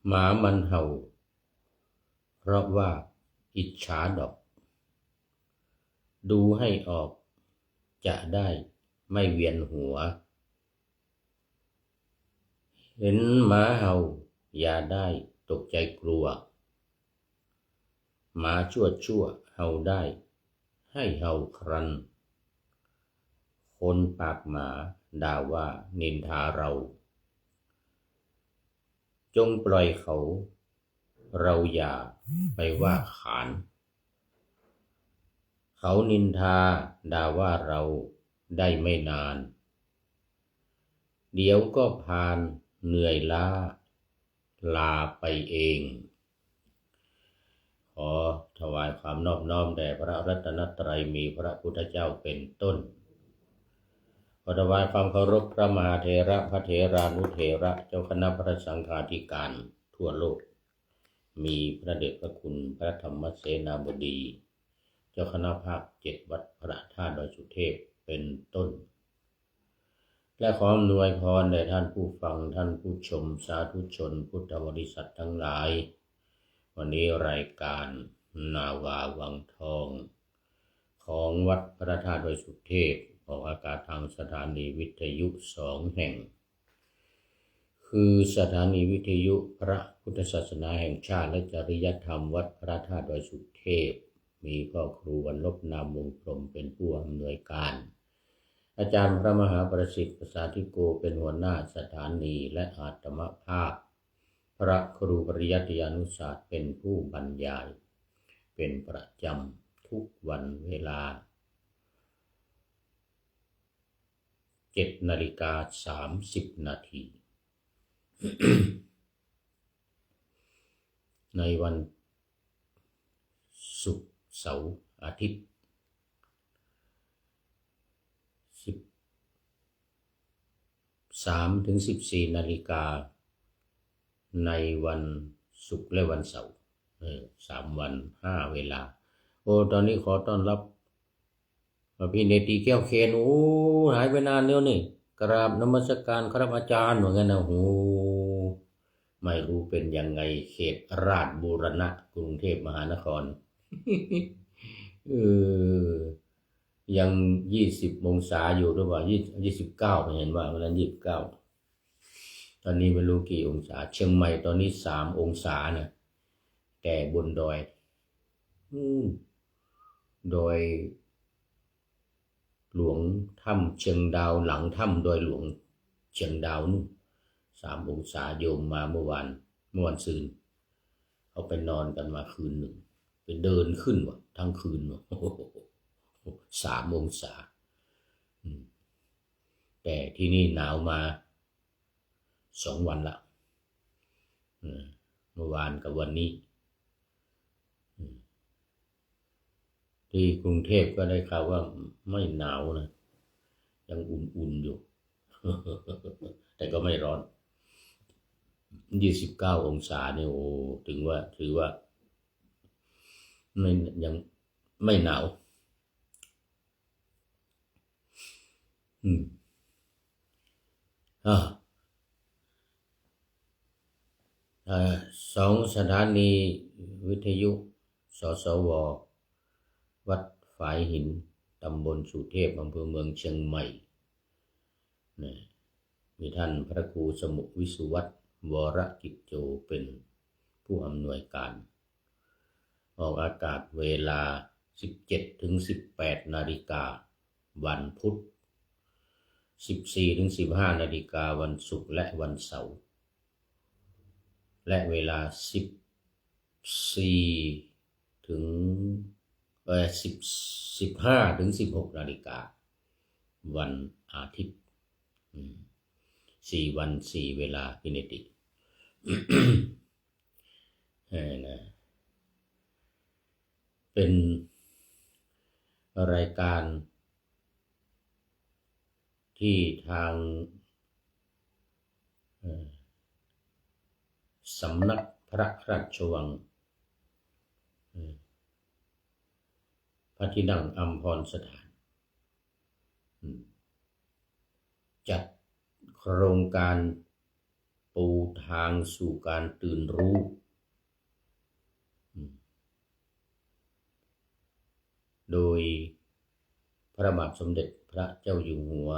หมามันเห่าเพราะว่าอิจฉาดอกดูให้ออกจะได้ไม่เวียนหัวเห็นหมาเห่าอย่าได้ตกใจกลัวหมาชั่วเห่าได้ให้เห่าครันคนปากหมาด่าว่านินทาเราจงปล่อยเขาเราอย่าไปว่าขานเขานินทาด่าว่าเราได้ไม่นานเดี๋ยวก็พานเหนื่อยล้าลาไปเองขอถวายความนอบน้อมแด่พระรัตนตรัยมีพระพุทธเจ้าเป็นต้นขอถวายความเคารพพระมหาเถระพระเถรานุเถระเจ้าคณะพระสังฆาธิการทั่วโลกมีพระเดชพระคุณพระธรรมเสนาบดีเจ้าคณะภาค7วัดพระธาตุดอยสุเทพเป็นต้นและขออำนวยพรแด่ท่านผู้ฟังท่านผู้ชมสาธุชนพุทธบริษัททั้งหลายวันนี้รายการนาวาวังทองของวัดพระธาตุดอยสุเทพออกอากาศทางสถานีวิทยุ2 แห่งคือสถานีวิทยุพระพุทธศาสนาแห่งชาติและจริยธรรมวัดพระธาตุดอยสุเทพมีพ่อครูวรรณลบนามวงพรหมเป็นผู้อำนวยการอาจารย์พระมหาประสิทธิ์ประสาธิโกเป็นหัวหน้าสถานีและอาตมภาพพระครูปริยัติยานุศาสตร์เป็นผู้บรรยายเป็นประจำทุกวันเวลา7:30 นาที ในวันศุกร์เสาร์อาทิตย์13-14 นาฬิกาในวันศุกร์และวันเสาร์3 วัน 5 เวลาตอนนี้ขอต้อนรับพี่เนตีแก้วเคนหายไปนานแล้วนี่กราบนมัสการครับอาจารย์เหมือนกันนะไม่รู้เป็นยังไงเขตราชบูรณะกรุงเทพมหานคร ยัง20 องศาอยู่หรือเปล่า29เห็นว่าวันนั้น29ตอนนี้ไม่รู้กี่องศาเชียงใหม่ตอนนี้3 องศานะแต่บนดอยดอยหลวงถ้ำเชียงดาวหลังถ้ำดอยหลวงเชียงดาวนู่น3 องศาโยมมาเมื่อวานซืนเขาไปนอนกันมาคืนหนึ่งไปเดินขึ้นวะทั้งคืนวะ3 องศาแต่ที่นี่หนาวมา2 วันละเมื่อวานกับวันนี้ที่กรุงเทพก็ได้ข่าวว่าไม่หนาวนะยังอุ่นๆอยู่แต่ก็ไม่ร้อน29 องศาเนี่ยถือว่ายังไม่หนาว2 สถานีวิทยุสสววัดฝายหินตำบลสุเทพอำเภอเมืองเชียงใหม่มีท่านพระครูสมุวิสุวัตรวรกิจโจเป็นผู้อำนวยการออกอากาศเวลา 17-18 นาฬิกาวันพุธ 14-15 นาฬิกาวันศุกร์และวันเสาร์และเวลา 15-16 นาฬิกาวันอาทิตย์4 วัน 4 เวลาพิเนติเป็นรายการที่ทางสำนักพระราชวังพระที่นั่งอัมพรสถานจัดโครงการ ปูทางสู่การตื่นรู้โดยพระบาทสมเด็จพระเจ้าอยู่หัว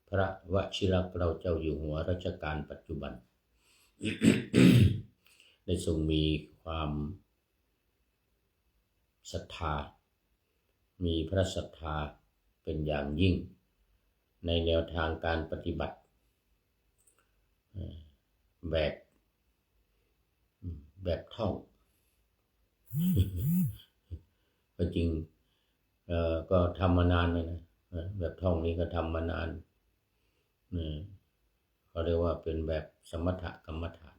พระวชิรเกล้าเจ้าอยู่หัวรัชกาลปัจจุบัน ได้ทรงมีความศรัทธามีพระศรัทธาเป็นอย่างยิ่งในแนวทางการปฏิบัติแบบท่องก็จริงก็ทำมานานเลยนะแบบท่องนี้ก็ทำมานานเขาเรียกว่าเป็นแบบสมถกรรมฐาน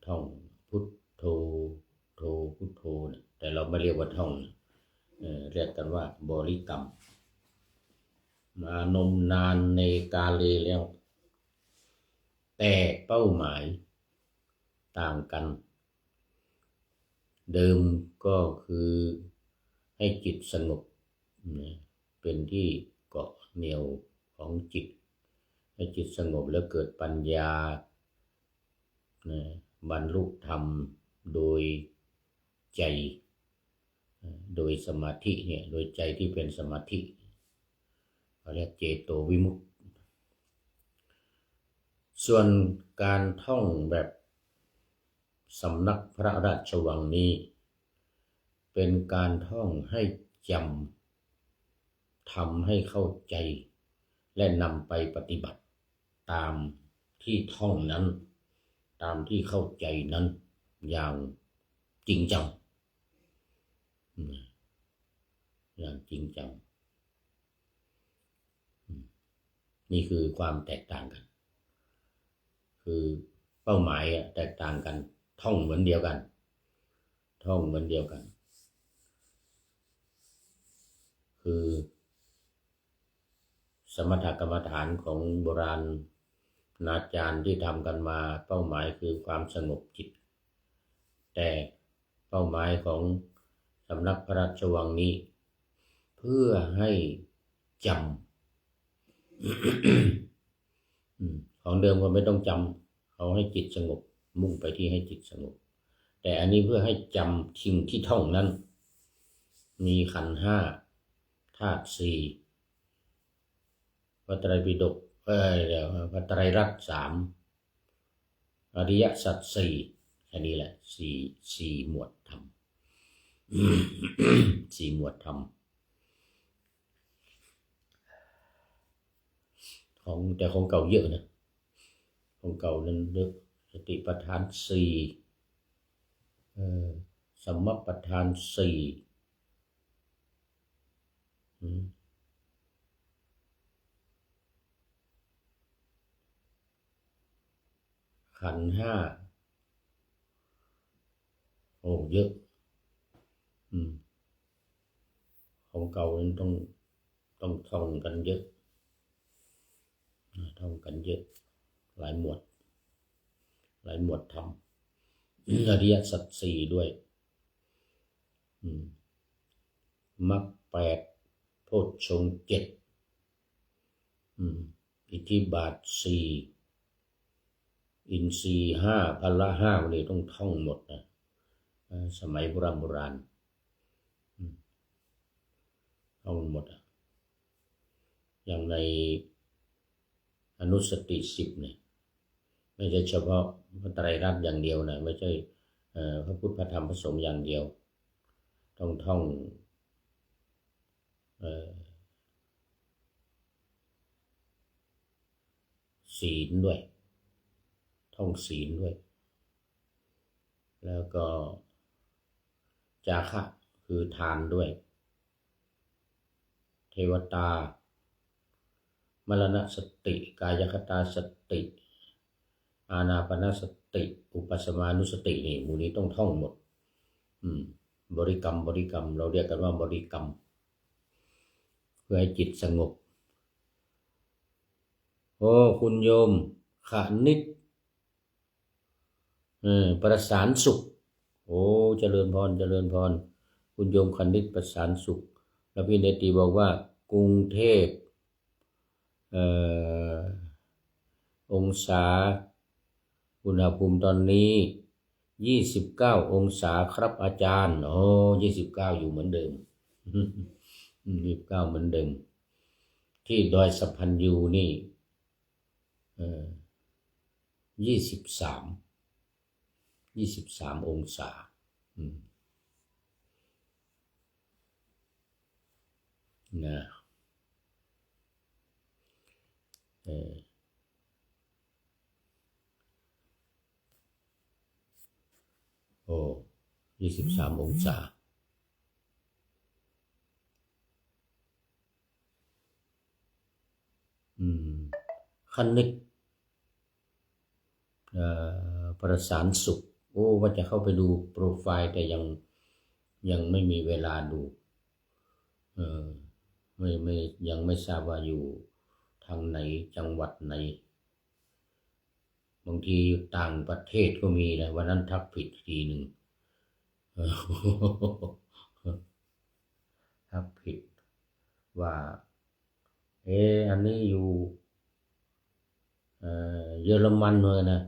ท่องพุทโธโธพุทโธเนี่ยแต่เราไม่เรียกว่าท่องเรียกกันว่าบริกรรมมานมนานในกาเลแล้วแต่เป้าหมายต่างกันเดิมก็คือให้จิตสงบเป็นที่เกาะเหนี่ยวของจิตให้จิตสงบแล้วเกิดปัญญาบรรลุธรรมโดยใจโดยสมาธิเนี่ยโดยใจที่เป็นสมาธิเขาเรียกเจโตวิมุตติส่วนการท่องแบบสำนักพระราชวังนี้เป็นการท่องให้จำทำให้เข้าใจและนำไปปฏิบัติตามที่ท่องนั้นตามที่เข้าใจนั้นอย่างจริงจังอย่างจริงจังนี่คือความแตกต่างกันคือเป้าหมายแตกต่างกันท่องเหมือนเดียวกันท่องเหมือนเดียวกันคือสมถกรรมฐานของโบราณอาจารย์ที่ทำกันมาเป้าหมายคือความสงบจิตแต่เป้าหมายของสำนักพระราชวังนี้เพื่อให้จำ ของเดิมก็ไม่ต้องจำเขาให้จิตสงบมุ่งไปที่ให้จิตสงบแต่อันนี้เพื่อให้จำสิ่งที่ท่องนั้นมีขันธ์ห้าธาตุสี่พระไตรปิฎกพระไตรลักษณ์สามอริยสัจสี่แค่นี้แหละสี่หมวดธรรม สี่หมวดธรรมแต่ของเก่าเยอะนะของเก่านั้นเยอะสติปัฏฐานสี่สัมมัปปทานสี่ขันธ์ห้าโอ้เยอะของเก่านั้นต้องท่องกันเยอะท่องกันเยอะหลายหมวดธรรมอริยสัจสี่ด้วยมรรคแปดโพชฌงค์เจ็ดอิทธิบาทสี่อินทรีย์ห้าพละห้าวันนี้ต้องท่องหมดนะสมัยโบราณท่องหมดอย่างในอนุสติสิบเนี่ยไม่ใช่เฉพาะพระไตรลักษณ์อย่างเดียวนะไม่ใช่พระพุทธพระธรรมพระสงฆ์อย่างเดียวต้องท่องศีลด้วยท่องศีลด้วยแล้วก็จาคะคือทานด้วยเทวตามรณสติกายคตาสติอานาปานสติอุปสมานุสตินี่หมู่นี้ต้องท่องหมดบริกรรมเราเรียกกันว่าบริกรรมเพื่อให้จิตสงบโอ้คุณโยมขนิดประสานสุขโอ้เจริญพรคุณโยมขนิดประสานสุขแล้วพี่เนติบอกว่ากรุงเทพองศา อุณหภูมิตอนนี้29 องศาครับอาจารย์โอ้29อยู่เหมือนเดิม29เหมือนเดิมที่ดอยสะพันยูนี่23องศานะโอ้23องศาคณิตประสานสุขโอ้ว่าจะเข้าไปดูโปรไฟล์แต่ยังไม่มีเวลาดูไม่ยังไม่ทราบว่าอยู่ทางไหนจังหวัดไหนบางทีอยู่ต่างประเทศก็มีนะวันนั้นทักผิดทีหนึ่งทักผิดว่าอันนี้อยู่เยอรมันเลยนะ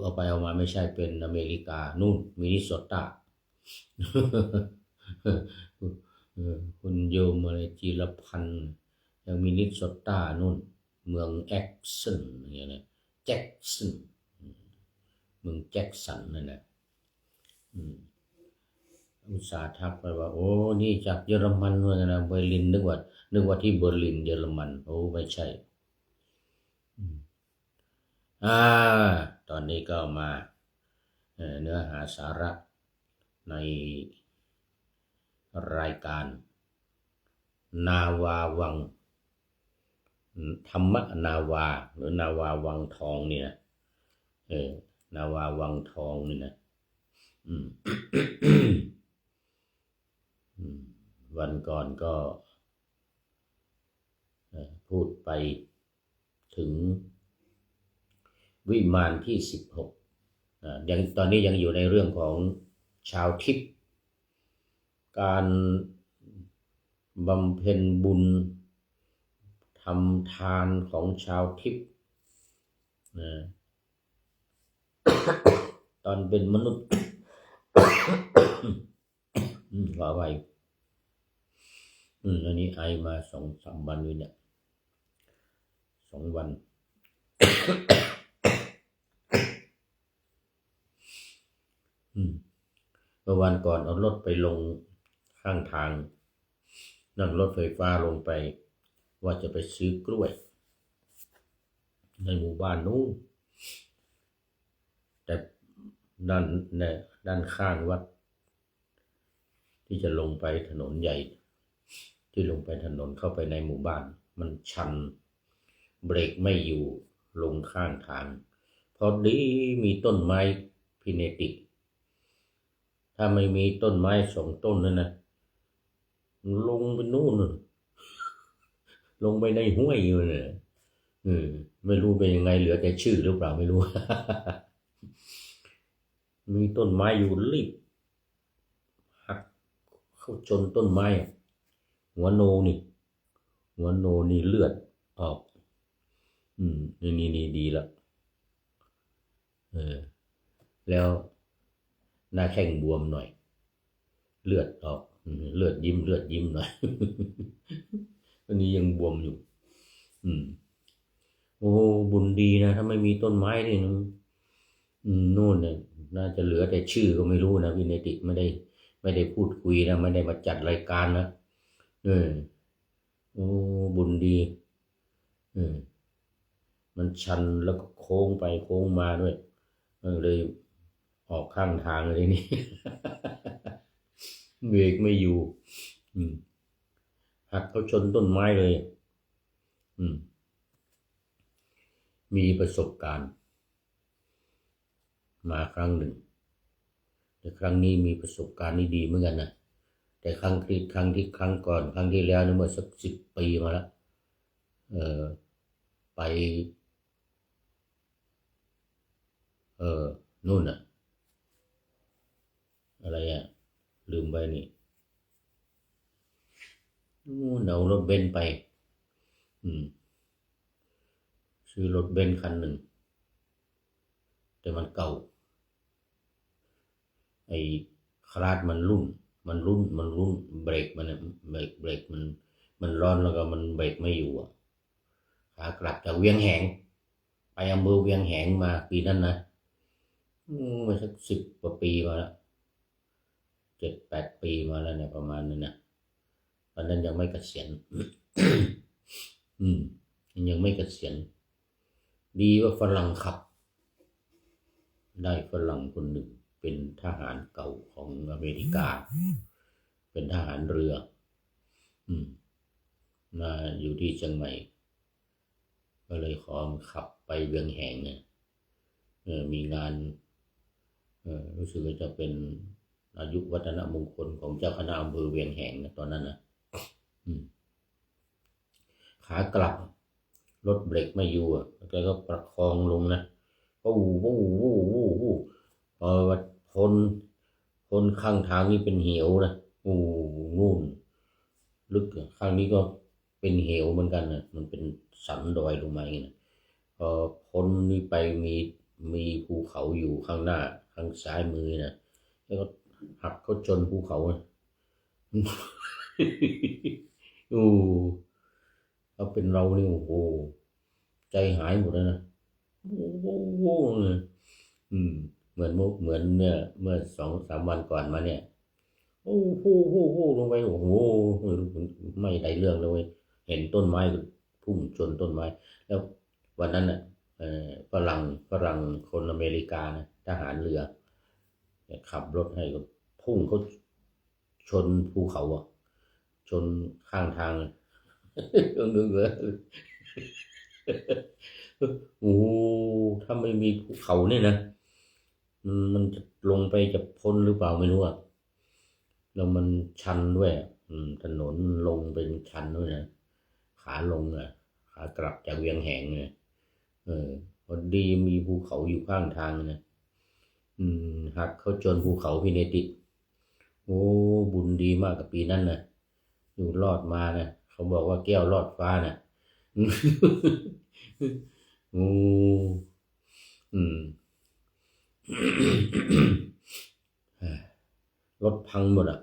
เอาไปเอามาไม่ใช่เป็นอเมริกานู่นมินนิโซตาคุณโยมอะไรจีรพันธ์ยังมินนิโซตานู่นเมืองแอ็กซันอย่างเงี้ยนะแจ็คสันเมืองแจ็คสันนั่นแหละอุตสาห์ทักไปว่าโอ้นี่จากเยอรมันเลยนะเบอร์ลินนึกว่าที่เบอร์ลินเยอรมันโอ้ไม่ใช่ตอนนี้ก็มาเนื้อหาสาระในรายการนาวาวังธรรมนาวาหรือนาวาวังทองเนี่ยนาวาวังทองนี่นะวันก่อนก็พูดไปถึงวิมานที่16ยังตอนนี้ยังอยู่ในเรื่องของชาวทิพย์การบำเพ็ญบุญทำทานของชาวทิพย์ตอนเป็นมนุษย์ว่าไว้อันนี้ไอมา2-3 วันเลยเนี่ย2 วันเมื่อวันก่อนเอารถไปลงข้างทางนั่งรถไฟฟ้าลงไปว่าจะไปซื้อกล้วยในหมู่บ้านนู้นแต่ด้านข้างวัดที่จะลงไปถนนใหญ่ที่ลงไปถนนเข้าไปในหมู่บ้านมันชันเบรกไม่อยู่ลงข้างทางพอดีมีต้นไม้พิเนติถ้าไม่มีต้นไม้2 ต้นนั่นนะลงไปนู่นลงไปในห้วยอยู่เนี่ยไม่รู้เป็นยังไงเหลือแต่ชื่อหรือเปล่าไม่รู้ มีต้นไม้อยู่รีบหักเข้าชนต้นไม้หัวโนนี่เลือดออกนี่ดีแล้วแล้วหน้าแข้งบวมหน่อยเลือดออกเลือดยิ้มหน่อยวันนี้ยังบวมอยู่โอ้บุญดีนะถ้าไม่มีต้นไม้นี่นู่นเนี่ยน่าจะเหลือแต่ชื่อก็ไม่รู้นะวินัยติไม่ได้พูดคุยนะไม่ได้มาจัดรายการนะโอ้บุญดีมันชันแล้วก็โค้งไปโค้งมาด้วยเลยออกข้างทางเลยนี่ เบรกไม่อยู่หักเขาชนต้นไม้เลยมีประสบการณ์มาครั้งหนึ่งแต่ครั้งนี้มีประสบการณ์ที่ดีเหมือนกันนะแต่ครั้งก่อนครั้งที่แล้วนี่เมื่อสัก10 ปีมาแล้วไปนู่นน่ะอะไรลืมไปนี่เอารถเบนซ์ไปซื้อรถเบนซ์คันหนึ่ง แต่มันเก่าไอ้คลาดมันรุ่นเบรกมันเบรกมันร้อนแล้วก็มันเบรกไม่อยู่อ่ะขากลับจากเวียงแหงไปอำเภอเวียงแหงมาปีนั้นนะมาสัก10 กว่าปีมาแล้ว7-8 ปีมาแล้วเนี่ยประมาณนั้นนะตอนนั้นยังไม่เกษียณ อืมยังไม่เกษียณดีว่าฝรั่งขับได้ฝรั่งคนหนึ่งเป็นทหารเก่าของอเมริกาเป็นทหารเรือมาอยู่ที่เชียงใหม่ก็เลยขอขับไปเวียงแหงเนี่ยมีงานรู้สึกว่าจะเป็นอายุวัฒนมงคลของเจ้าคณะอำเภอเวียงแหงนะตอนนั้นนะขากลับรถเบรกไม่อยู่อ่ะแกก็ประคองลงนะวู้พอพ้นข้างทางนี่เป็นเหวนะนู่นลึกข้างนี้ก็เป็นเหวเหมือนกันนะมันเป็นสันดอยลงมาอย่างนี้นะพอพ้นนี่ไปมีภูเขาอยู่ข้างหน้าข้างซ้ายมือนะแล้วก็หักเขาจนภูเขาเอาเป็นเรานี่โอ้โหใจหายหมดเลยนะเหมือนเนี่ยเมื่อ2-3 วันก่อนมาเนี่ยลงไปโอ้โหไม่ได้เรื่องเลยเห็นต้นไม้พุ่งชนต้นไม้แล้ววันนั้นน่ะฝรั่งคนอเมริกานะทหารเรือขับรถให้ก็พุ่งเขาชนภูเขาอ่ะชนข้างทางนึกเลยโอ้ถ้าไม่มีภูเขาเนี่ยนะมันจะลงไปจะพ้นหรือเปล่าไม่รู้อ่ะแล้วมันชันด้วยถนนลงเป็นชันด้วยนะขาลงอ่ะขากลับจากเวียงแหงเนี่ยพอดีมีภูเขาอยู่ข้างทางนะหักเขาจนภูเขาพิเนติโอ้บุญดีมากกับปีนั้นนะอยู่รอดมานะเขาบอกว่าแก้วรอดฟ้านะโอ้รถพังหมดอ่ะ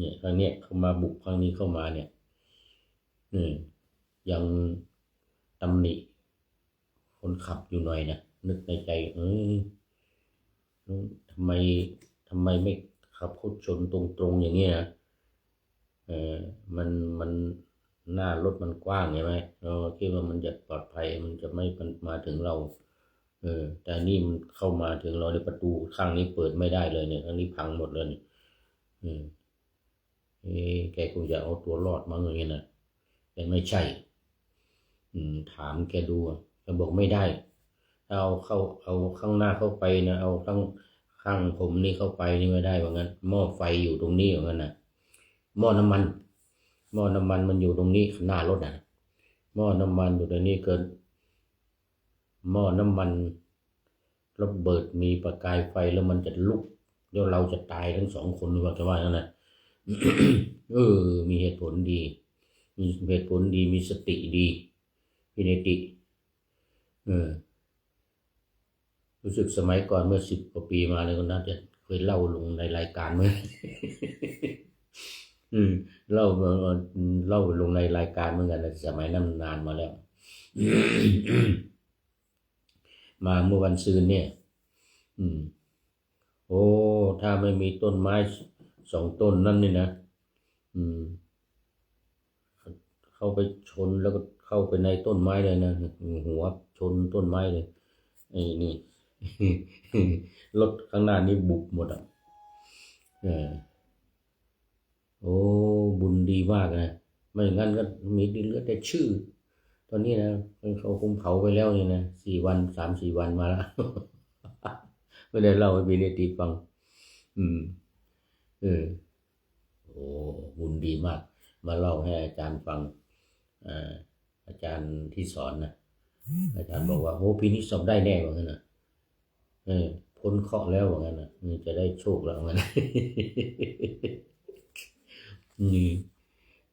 เนี่ยครั้งเนี้ยเขามาบุกครั้งนี้เข้ามาเนี่ยยังตำหนิคนขับอยู่หน่อยนะนึกในใจทำไมไม่ขับเขาชนตรงๆอย่างนี้นะมันหน้ารถมันกว้างใช่ไหมเราคิดว่ามันจะปลอดภัยมันจะไม่มาถึงเราแต่นี่มันเข้ามาถึงเราในประตูข้างนี้เปิดไม่ได้เลยเนี่ยทั้งนี้พังหมดเลยแกคงจะเอาตัวรอดมั้งอย่างเงี้ยนะแต่ไม่ใช่ถามแกดูแกบอกไม่ได้เอาข้างหน้าเข้าไปนะเอาข้างผมนี่เข้าไปนี่ไม่ได้ว่างั้นหม้อไฟอยู่ตรงนี้ว่างั้นนะหม้อน้ำมันมันอยู่ตรงนี้หน้ารถนะหม้อน้ำมันอยู่ตรงนี้เกินหม้อน้ำมันระเบิดมีประกายไฟแล้วมันจะลุกเดี๋ยวเราจะตายทั้ง2 คนว่าจะว่าอย่างนั้นนะมีเหตุผลดีมีสติดีพิเนติรู้สึกสมัยก่อนเมื่อ10 กว่า ปีมาเลยก็น่าจะเคยเล่าลงในรายการไหมเล่าลงในรายการเหมือนกันสมัยนั้นนานมาแล้วมาเมื่อวันซืนเนี่ยโอ้ถ้าไม่มีต้นไม้2 ต้นนั่นนี่นะเข้าไปชนแล้วก็เข้าไปในต้นไม้เลยนะหัวชนต้นไม้เลยไอ้นี่รถข้างหน้านี่บุบหมดอ่ะโอ้บุญดีมากนะไม่งั้นก็มีเหลือแต่ชื่อตอนนี้นะเขาคงเผาไปแล้วนี่นะ3-4 วันมาแล้วไม่ได้เล่าให้พี่เนติฟังโอ้บุญดีมากมาเล่าให้อาจารย์ฟังอาจารย์ที่สอนนะอาจารย์บอกว่าโอ้ปีนี้สอบได้แน่ว่างั้นนะพ้นเคราะห์แล้วว่างั้นนะจะได้โชคแล้วว่างั้น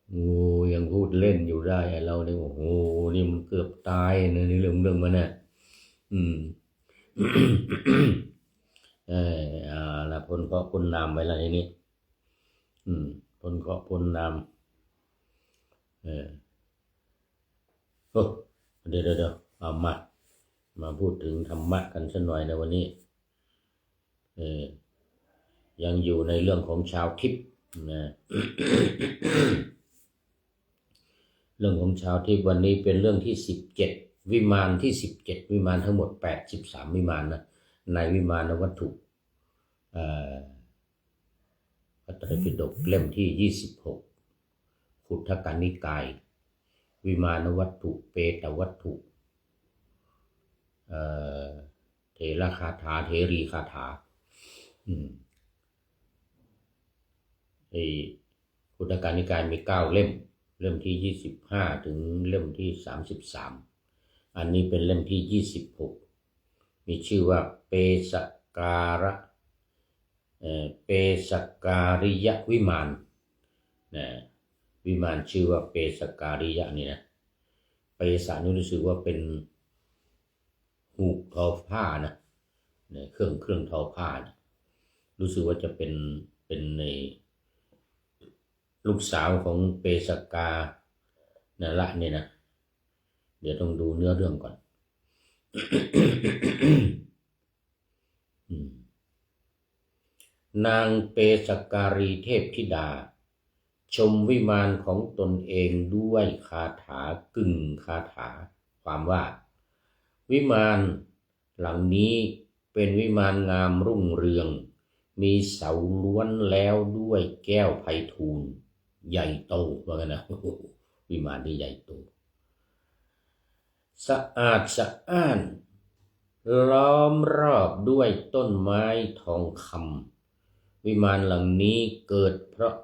โอ้ยังพูดเล่นอยู่ได้เราเนี่ยโอ้โหนี่มันเกือบตายนะในเรื่องมันน่ะ พ้นเคราะห์พ้นนามไว้แล้วทีนี้พ้นเคราะห์พ้นนามโอ้เดี๋ยวเอามาพูดถึงธรรมะกันสักหน่อยในวันนี้ยังอยู่ในเรื่องของชาวทิพย์นะ เรื่องของชาวทิพย์วันนี้เป็นเรื่องที่17วิมานที่17วิมานทั้งหมด83วิมานนะในวิมานวัตถุพระไตรปิฎกเล่มที่26ขุททกนิกายวิมานวัตถุเปตวัตถุเถระคาถาเถรีคาถาขุททกนิกายมี9เล่มที่25ถึงเล่มที่33อันนี้เป็นเล่มที่26มีชื่อว่าเปสการะเปสการิยวิมานนะวิมานชื่อว่าเปสการิยะนี่นะเปสานี่รู้สึกว่าเป็นหูกทอผ้านะเครื่องทอผ้านะรู้สึกว่าจะเป็นในลูกสาวของเปสกานั่นละนี่นะเดี๋ยวต้องดูเนื้อเรื่องก่อน นางเปสการีเทพธิดาชมวิมานของตนเองด้วยคาถากึ่งคาถาความว่าวิมานหลังนี้เป็นวิมานงามรุ่งเรืองมีเสาล้วนแล้วด้วยแก้วไพฑูรย์ใหญ่โตว่ากันนะวิมานที่ใหญ่โตสะอาดสะอ้านล้อมรอบด้วยต้นไม้ทองคำวิมานหลังนี้เกิดเพราะ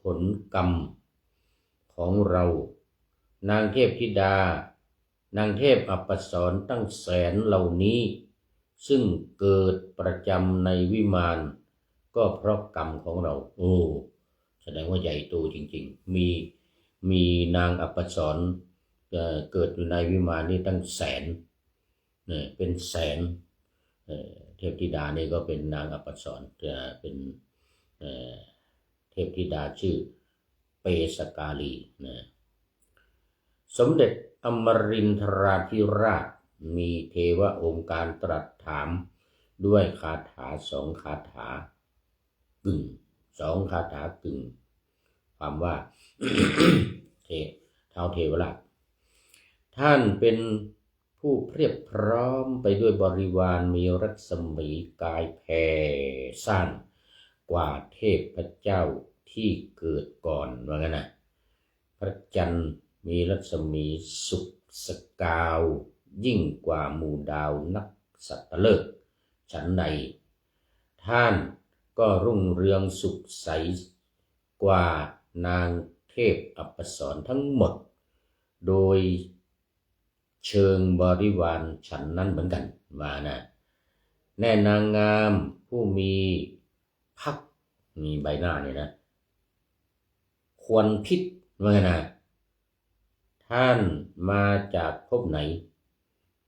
ผลกรรมของเรานางเทพธิดานางเทพอัปสรตั้งแสนเหล่านี้ซึ่งเกิดประจำในวิมานก็เพราะกรรมของเราแสดงว่าใหญ่โตจริงๆมีนางอัปสรเกิดอยู่ในวิมานนี้ตั้งแสนเป็นแสนเทพธิดานี่ก็เป็นนางอัปสรเป็นเทพธิดาชื่อเปสกาลีนะสมเด็จอมรินทราธิราชมีเทวองค์การตรัสถามด้วยคาถา2คาถากึ่ง2คาถากึ่งความว่า ท้าวเทวราชท่านเป็นผู้เพียบพร้อมไปด้วยบริวารมีรัศมีกายแผ่ซ่านกว่าเทพเจ้าที่เกิดก่อนว่างั้นนะพระจันทร์มีรัศมีสุกสกาวยิ่งกว่าหมู่ดาวนักสัตฤกษ์ฉันใดท่านก็รุ่งเรืองสุขใสกว่านางเทพอัปสรทั้งหมดโดยเชิงบริวารฉันนั้นเหมือนกันมานะแน่นางงามผู้มีพักมีใบหน้าเนี่ยนะควรพิษว่านะท่านมาจากภพไหน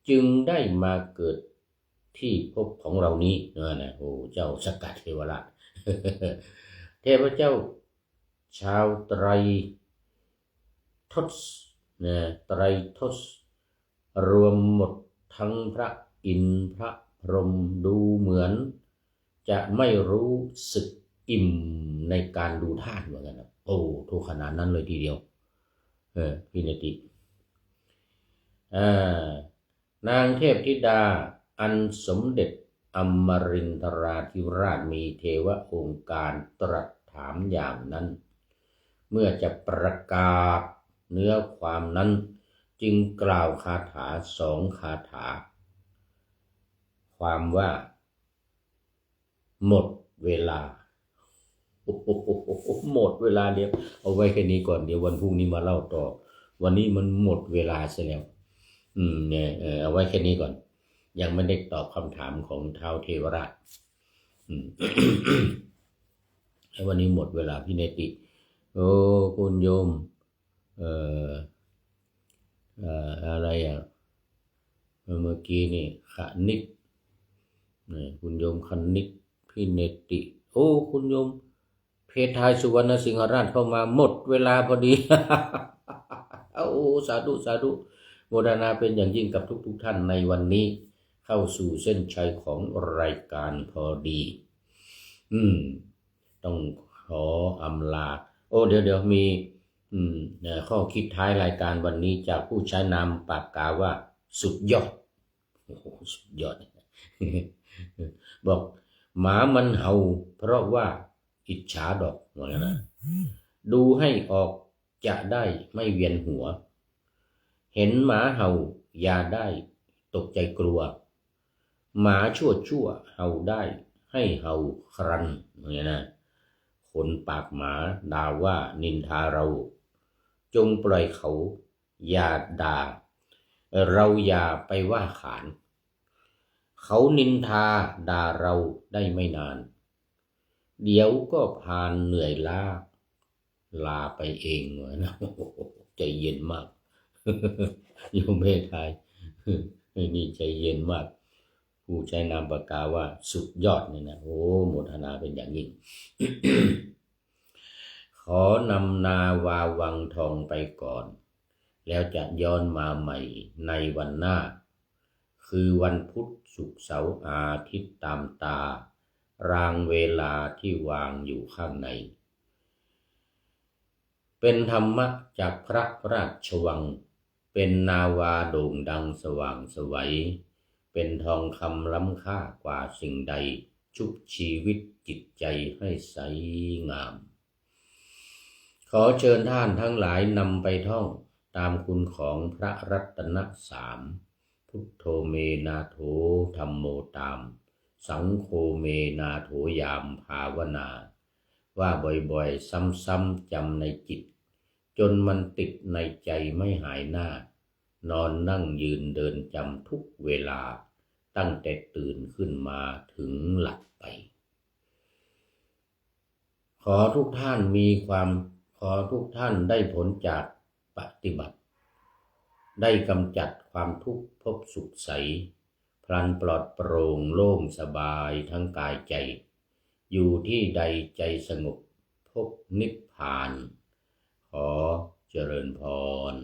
จึงได้มาเกิดที่ภพของเรานี้นะโอ้เจ้าสกัดเทวราช เทพเจ้าชาวไตรทศนะไตรทศรวมหมดทั้งพระอินทร์พระพรหมดูเหมือนจะไม่รู้สึกอิ่มในการดูท่านเหมือนกันนะโอ้ทุกขนาดนั้นเลยทีเดียวพี่เนตินางเทพธิดาอันสมเด็จอมรินทราธิราชมีเทวองค์การตรัสถามอย่างนั้นเมื่อจะประกาศเนื้อความนั้นจึงกล่าวคาถา2คาถาความว่าหมดเวลาหมดเวลาเดียวเอาไว้แค่นี้ก่อนเดี๋ยววันพรุ่งนี้มาเล่าต่อวันนี้มันหมดเวลาเสียแล้วเนี่ยเอาไว้แค่นี้ก่อนยังไม่ได้ตอบคำถามของท้าวเทวราชแล้ววันนี้หมดเวลาพี่เนติโอ้คุณโยมอะไรเมื่อกี้นี่ขนิด นี่คุณโยมคณิตพี่เนติโอ้คุณโยมเพทายสุวรรณสิงหราชเข้ามาหมดเวลาพอดี โอ้สาธุสาธุโมทนาเป็นอย่างยิ่งกับทุกท่านในวันนี้เข้าสู่เส้นชัยของรายการพอดีต้องขออำลาโอ้เดี๋ยวมีข้อคิดท้ายรายการวันนี้จากผู้ใช้นามปากกาว่าสุดยอดโอ้โหสุดยอด บอกหมามันเห่าเพราะว่าอิจฉาดอกว่างั้นนะดูให้ออกจะได้ไม่เวียนหัวเห็นหมาเห่าอย่าได้ตกใจกลัวหมาชั่วเห่าได้ให้เห่าครันว่างั้นนะคนปากหมาด่าว่านินทาเราจงปล่อยเขาอย่าด่าเราอย่าไปว่าขานเขานินทาด่าเราได้ไม่นานเดี๋ยวก็พานเหนื่อยล้าลาไปเองวะนะใจเย็นมากโยมเมธายนี่ใจเย็นมากผู้ใช้นามปากกาว่าสุดยอดนี่นะโอ้โมทนาเป็นอย่างยิ่ง ขอนำนาวาวังทองไปก่อนแล้วจะย้อนมาใหม่ในวันหน้าคือวันพุธศุกร์เสาร์อาทิตย์ตามตารางเวลาที่วางอยู่ข้างในเป็นธรรมะจากพระราชวังเป็นนาวาโด่งดังสว่างไสวเป็นทองคำล้ำค่ากว่าสิ่งใดชุบชีวิตจิตใจให้ใสงามขอเชิญท่านทั้งหลายนำไปท่องตามคุณของพระรัตนสามพุทโธเมนาโถธัมโมตามสังโฆเมนาโถยามภาวนาว่าบ่อยๆซ้ำๆจำในจิตจนมันติดในใจไม่หายหน้านอนนั่งยืนเดินจำทุกเวลาตั้งแต่ตื่นขึ้นมาถึงหลับไปขอทุกท่านได้ผลจากปฏิบัติได้กำจัดความทุกข์พบสุขใสพลันปลอดโปร่งโล่งสบายทั้งกายใจอยู่ที่ใดใจสงบพบนิพพานขอเจริญพร